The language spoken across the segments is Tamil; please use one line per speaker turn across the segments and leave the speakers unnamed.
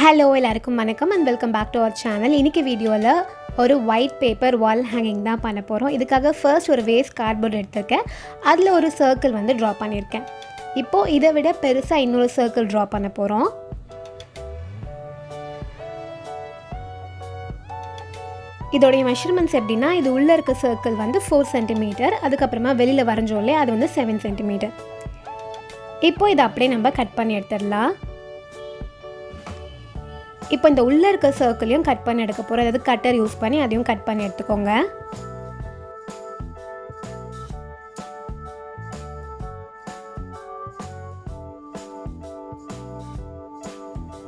ஹலோ எல்லாருக்கும் வணக்கம் and welcome back to our channel. இன்றைக்கி வீடியோவில் ஒரு ஒயிட் பேப்பர் வால் ஹேங்கிங் தான் பண்ண போகிறோம். இதுக்காக ஃபர்ஸ்ட் ஒரு வேஸ்ட் கார்ட்போர்ட் எடுத்திருக்கேன். அதில் ஒரு சர்க்கிள் வந்து ட்ரா பண்ணியிருக்கேன். இப்போது இதை விட பெருசாக இன்னொரு சர்க்கிள் ட்ரா பண்ண போகிறோம். இதோடைய மெஷர்மெண்ட்ஸ் எப்படின்னா, இது உள்ளே இருக்க சர்க்கிள் வந்து 4 சென்டிமீட்டர், அதுக்கப்புறமா வெளியில் வரைஞ்சோல்லே அது வந்து 7 சென்டிமீட்டர். இப்போது இதை அப்படியே நம்ம கட் பண்ணி எடுத்துடலாம். இப்போ இந்த உள்ளே இருக்க சர்க்கிளையும் கட் பண்ணி எடுக்க போகிறோம். அதாவது கட்டர் யூஸ் பண்ணி அதையும் கட் பண்ணி எடுத்துக்கோங்க.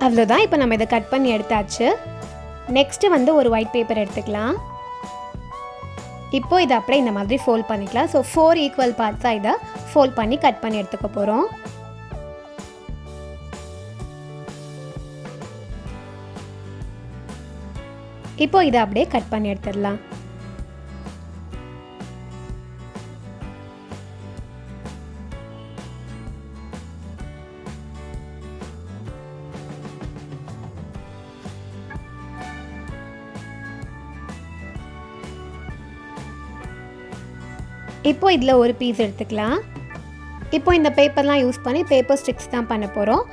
அவ்வளோதான். இப்போ நம்ம இதை கட் பண்ணி எடுத்தாச்சு. நெக்ஸ்ட்டு வந்து ஒரு ஒயிட் பேப்பர் எடுத்துக்கலாம். இப்போது இதை அப்படியே இந்த மாதிரி ஃபோல்ட் பண்ணிக்கலாம். ஸோ 4 ஈக்குவல் பார்ட்ஸாக இதை ஃபோல்ட் பண்ணி கட் பண்ணி எடுத்துக்க போகிறோம். இப்போ இதை அப்படியே கட் பண்ணி எடுத்துடலாம். இப்போ இதில் ஒரு பீஸ் எடுத்துக்கலாம். இப்போ இந்த பேப்பர்லாம் யூஸ் பண்ணி பேப்பர் ஸ்டிக்ஸ் தான் பண்ண போகிறோம்.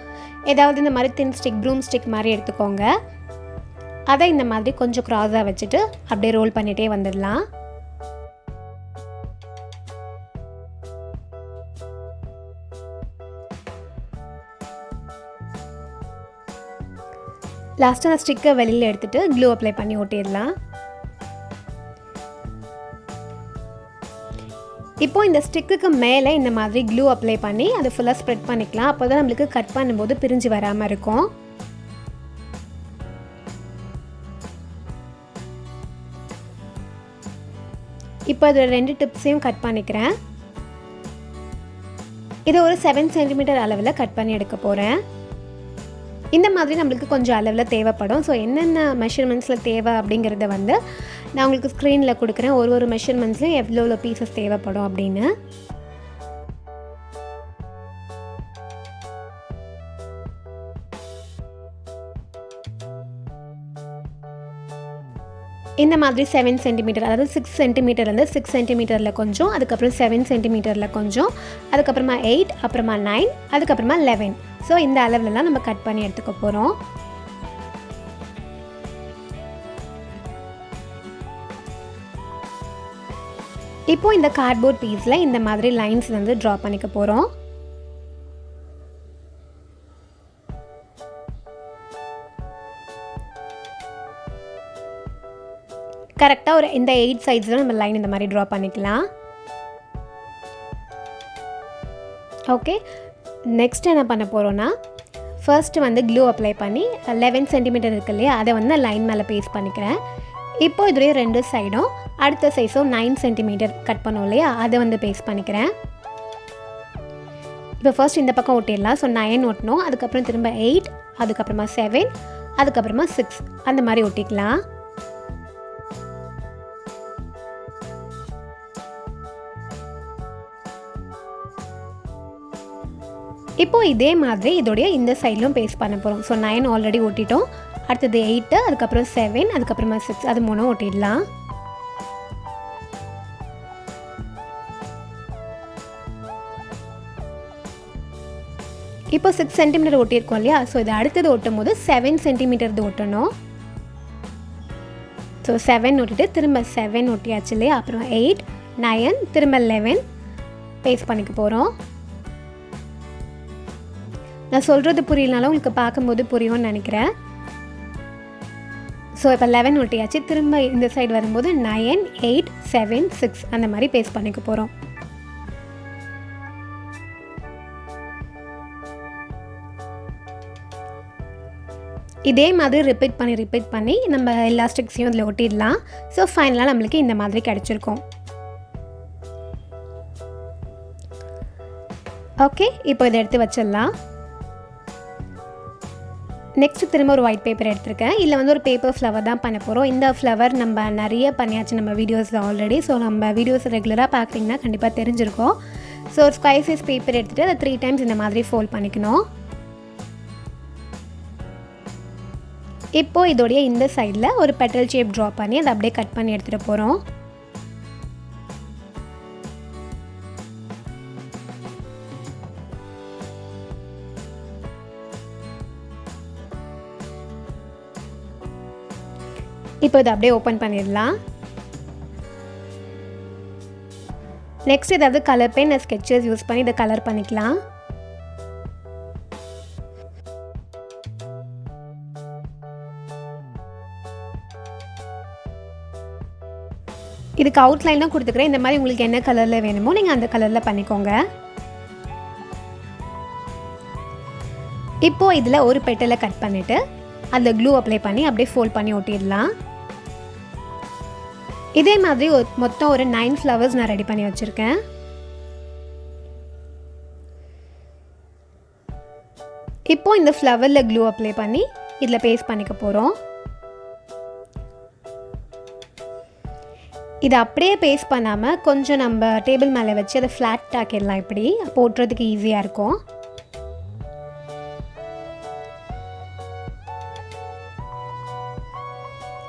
ஏதாவது இந்த மாதிரி தின் ஸ்டிக், ப்ரூம் ஸ்டிக் மாதிரி எடுத்துக்கோங்க. அதை இந்த மாதிரி கொஞ்சம் க்ராஸாக வச்சுட்டு அப்படியே ரோல் பண்ணிகிட்டே வந்துடலாம். லாஸ்ட்டாக அந்த ஸ்டிக்கை வெளியில் எடுத்துகிட்டு க்ளூ அப்ளை பண்ணி ஒட்டிடலாம். இப்போ இந்த ஸ்டிக்குக்கு மேலே இந்த மாதிரி க்ளூ அப்ளை பண்ணி அதை ஃபுல்லாக ஸ்ப்ரெட் பண்ணிக்கலாம். அப்போ தான் நம்மளுக்கு கட் பண்ணும்போது பிரிஞ்சு வராமல் இருக்கும். இப்போ அதில் 2 டிப்ஸையும் கட் பண்ணிக்கிறேன். இதை ஒரு 7 சென்டிமீட்டர் அளவில் கட் பண்ணி எடுக்க போகிறேன். இந்த மாதிரி நம்மளுக்கு கொஞ்சம் அளவில் தேவைப்படும். ஸோ என்னென்ன மெஷர்மெண்ட்ஸில் தேவை அப்படிங்கிறத வந்து நான் உங்களுக்கு ஸ்க்ரீனில் கொடுக்குறேன். ஒரு மெஷர்மெண்ட்ஸ்லையும் எவ்வளோ பீசஸ் தேவைப்படும் அப்படின்னு. இந்த மாதிரி 7 சென்டிமீட்டர், அதாவது 6 சென்டிமீட்டர்லேருந்து 6 சென்டிமீட்டரில் கொஞ்சம், அதுக்கப்புறம் 7 சென்டிமீட்டரில் கொஞ்சம், அதுக்கப்புறமா 8, அப்புறமா 9, அதுக்கப்புறமா 11. ஸோ இந்த அளவுலலாம் நம்ம கட் பண்ணி எடுத்துக்க போகிறோம். இப்போ இந்த கார்ட்போர்ட் பீஸில் இந்த மாதிரி லைன்ஸ் வந்து ட்ரா பண்ணிக்க போகிறோம். கரெக்டாக ஒரு இந்த 8 சைட்ஸில் நம்ம லைன் இந்த மாதிரி ட்ரா பண்ணிக்கலாம். ஓகே, நெக்ஸ்ட் என்ன பண்ண போகிறோன்னா, ஃபர்ஸ்ட்டு வந்து க்ளூ அப்ளை பண்ணி 11 சென்டிமீட்டர் இருக்கு இல்லையா, அதை வந்து லைன் மேலே பேஸ்ட் பண்ணிக்கிறேன். இப்போ இதுலேயே 2 சைடும் அடுத்த சைஸும் 9 சென்டிமீட்டர் கட் பண்ணோம் இல்லையா, அதை வந்து பேஸ்ட் பண்ணிக்கிறேன். இப்போ ஃபர்ஸ்ட் இந்த பக்கம் ஒட்டிடலாம். ஸோ 9 ஒட்டணும், அதுக்கப்புறம் திரும்ப 8, அதுக்கப்புறமா 7, அதுக்கப்புறமா 6 அந்த மாதிரி ஒட்டிக்கலாம். இப்போ இதே மாதிரி இதோடைய இந்த சைட்லையும் பேஸ்ட் பண்ண போகிறோம். ஸோ 9 ஆல்ரெடி ஒட்டிட்டோம், அடுத்தது 8, அதுக்கப்புறம் 7, அதுக்கப்புறமா 6, அது 3 ஒட்டிடலாம். இப்போ 6 சென்டிமீட்டர் ஒட்டியிருக்கோம் இல்லையா, ஸோ இது அடுத்தது ஒட்டும் போது 7 சென்டிமீட்டர் இது ஒட்டணும். ஸோ 7 ஒட்டிட்டு திரும்ப 7 ஒட்டியாச்சு இல்லையா, அப்புறம் 8, 9, திரும்ப 11 பேஸ்ட் பண்ணிக்க போகிறோம். நான் சொல்கிறது புரியலனாலும் உங்களுக்கு பார்க்கும்போது புரியும்னு நினைக்கிறேன். ஸோ இப்போ 11 ஒட்டியாச்சு. திரும்ப இந்த சைடு வரும்போது 9, 8, 7, 6 அந்த மாதிரி பேஸ்ட் பண்ணிக்க போகிறோம். இதே மாதிரி ரிப்பீட் பண்ணி நம்ம எல்லா ஸ்டிக்ஸையும் இதில் ஒட்டிடலாம். ஸோ ஃபைனலாக நம்மளுக்கு இந்த மாதிரி கிடச்சிருக்கும். ஓகே, இப்போ இதை எடுத்து வச்சிடலாம். நெக்ஸ்ட்டு திரும்ப ஒரு ஒயிட் பேப்பர் எடுத்திருக்கேன். இதில் வந்து ஒரு பேப்பர் ஃப்ளவர் தான் பண்ண போகிறோம். இந்த ஃப்ளவர் நம்ம நிறைய பண்ணியாச்சு நம்ம வீடியோஸில் ஆல்ரெடி. ஸோ நம்ம வீடியோஸ் ரெகுலராக பார்க்குறீங்கன்னா கண்டிப்பாக தெரிஞ்சிருக்கும். ஸோ ஒரு ஸ்கொயர் சைஸ் பேப்பர் எடுத்துகிட்டு அதை 3 டைம்ஸ் இந்த மாதிரி ஃபோல்ட் பண்ணிக்கணும். இப்போது இதோடைய இந்த சைடில் ஒரு பெட்டல் ஷேப் ட்ரா பண்ணி அதை அப்படியே கட் பண்ணி எடுத்துகிட்டு போகிறோம். இப்போ இதை அப்படியே ஓப்பன் பண்ணிடலாம். நெக்ஸ்ட் ஏதாவது கலர் பென் ஸ்கெட்சஸ் யூஸ் பண்ணி இதை கலர் பண்ணிக்கலாம். இதுக்கு அவுட்லைன் தான் கொடுத்துக்கிறேன். இந்த மாதிரி உங்களுக்கு என்ன கலரில் வேணுமோ நீங்கள் அந்த கலரில் பண்ணிக்கோங்க. இப்போது இதில் ஒரு பெட்டலை கட் பண்ணிவிட்டு அதில் க்ளூ அப்ளை பண்ணி அப்படியே ஃபோல்ட் பண்ணி ஒட்டிடலாம். இதே மாதிரி மொத்தம் ஒரு 9 ஃப்ளவர்ஸ் நான் ரெடி பண்ணி வச்சுருக்கேன். இப்போது இந்த ஃப்ளவரில் க்ளூ அப்ளை பண்ணி இதில் பேஸ்ட் பண்ணிக்க போகிறோம். இதை அப்படியே பேஸ்ட் பண்ணாமல் கொஞ்சம் நம்ம டேபிள் மேலே வச்சு அதை ஃப்ளாட் ஆக்கிடலாம். இப்படி போட்டுறதுக்கு ஈஸியாக இருக்கும்.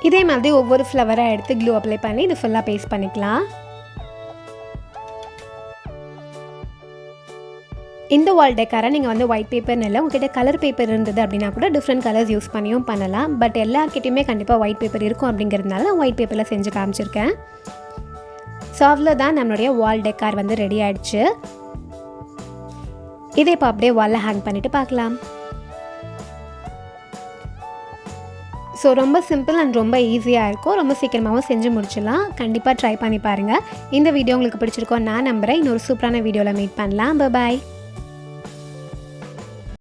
இதே மாதிரி ஒவ்வொரு ஃப்ளவராக எடுத்து க்ளூ அப்ளை பண்ணி இது ஃபுல்லாக பேஸ்ட் பண்ணிக்கலாம். இந்த வால் டெக்காரை நீங்கள் வந்து ஒயிட் பேப்பர்னு இல்லை, உங்கள்கிட்ட கலர் பேப்பர் இருந்தது அப்படின்னா கூட டிஃப்ரெண்ட் கலர்ஸ் யூஸ் பண்ணியும் பண்ணலாம். பட் எல்லாருக்கிட்டையுமே கண்டிப்பாக ஒயிட் பேப்பர் இருக்கும் அப்படிங்கிறதுனால ஒயிட் பேப்பரில் செஞ்சு காமிச்சிருக்கேன். ஸோ அவ்வளோதான், நம்மளுடைய வால் டெக்கார் வந்து ரெடி ஆகிடுச்சு. இதை இப்போ அப்படியே வாலில் ஹேங் பண்ணிவிட்டு பார்க்கலாம். ஸோ ரொம்ப சிம்பிள் அண்ட் ரொம்ப ஈஸியாக இருக்கும். ரொம்ப சீக்கிரமாகவும் செஞ்சு முடிச்சிடலாம். கண்டிப்பாக ட்ரை பண்ணி பாருங்கள். இந்த வீடியோ உங்களுக்கு பிடிச்சிருக்கோம் நான் நம்புகிறேன். இன்னொரு சூப்பரான வீடியோவில் மீட் பண்ணலாம். பாய்.